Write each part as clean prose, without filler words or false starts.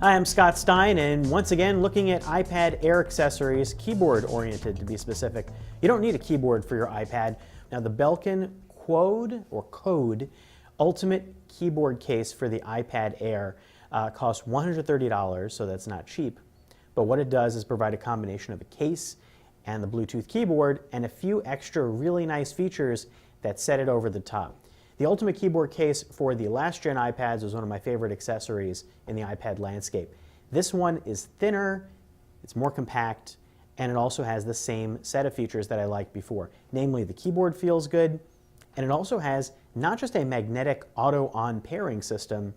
Hi, I'm Scott Stein, and once again looking at iPad Air accessories, keyboard oriented to be specific. You don't need a keyboard for your iPad. Now the Belkin Qode Ultimate Keyboard Case for the iPad Air costs $130, so that's not cheap. But what it does is provide a combination of a case and the Bluetooth keyboard and a few extra really nice features that set it over the top. The Ultimate Keyboard Case for the last-gen iPads was one of my favorite accessories in the iPad landscape. This one is thinner, it's more compact, and it also has the same set of features that I liked before. Namely, the keyboard feels good, and it also has not just a magnetic auto-on pairing system,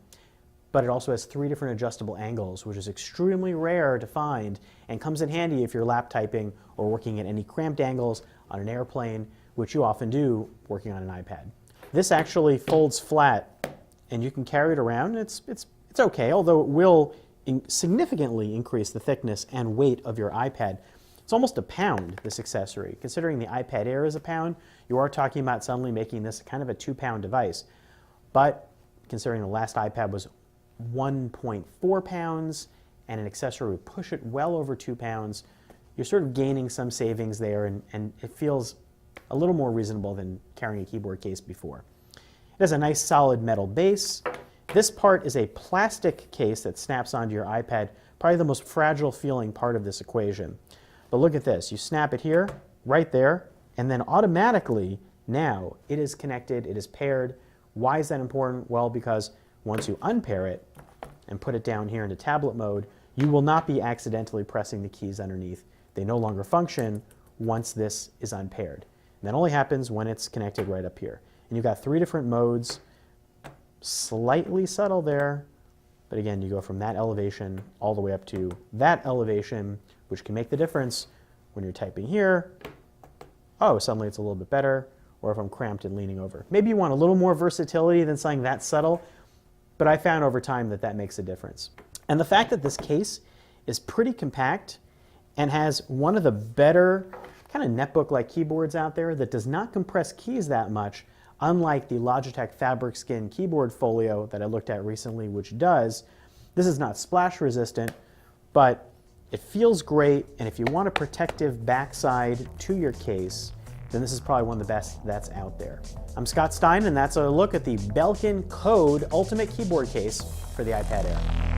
but it also has 3 different adjustable angles, which is extremely rare to find and comes in handy if you're lap typing or working at any cramped angles on an airplane, which you often do working on an iPad. This actually folds flat and you can carry it around. It's okay, although it will significantly increase the thickness and weight of your iPad. It's almost a pound, this accessory. Considering the iPad Air is a pound, you are talking about suddenly making this kind of a 2-pound device. But considering the last iPad was 1.4 pounds and an accessory would push it well over 2 pounds, you're sort of gaining some savings there, and it feels a little more reasonable than carrying a keyboard case before. It has a nice solid metal base. This part is a plastic case that snaps onto your iPad, probably the most fragile feeling part of this equation. But look at this, you snap it here, right there, and then automatically now it is connected, it is paired. Why is that important? Well, because once you unpair it and put it down here into tablet mode, you will not be accidentally pressing the keys underneath. They no longer function once this is unpaired. And that only happens when it's connected right up here. And you've got 3 different modes, slightly subtle there, but again, you go from that elevation all the way up to that elevation, which can make the difference when you're typing here. Oh, suddenly it's a little bit better, or if I'm cramped and leaning over. Maybe you want a little more versatility than something that subtle, but I found over time that that makes a difference. And the fact that this case is pretty compact and has one of the better kind of netbook-like keyboards out there that does not compress keys that much, unlike the Logitech Fabric Skin keyboard folio that I looked at recently, which does. This is not splash resistant, but it feels great, and if you want a protective backside to your case, then this is probably one of the best that's out there. I'm Scott Stein, and that's a look at the Belkin Qode Ultimate Keyboard Case for the iPad Air.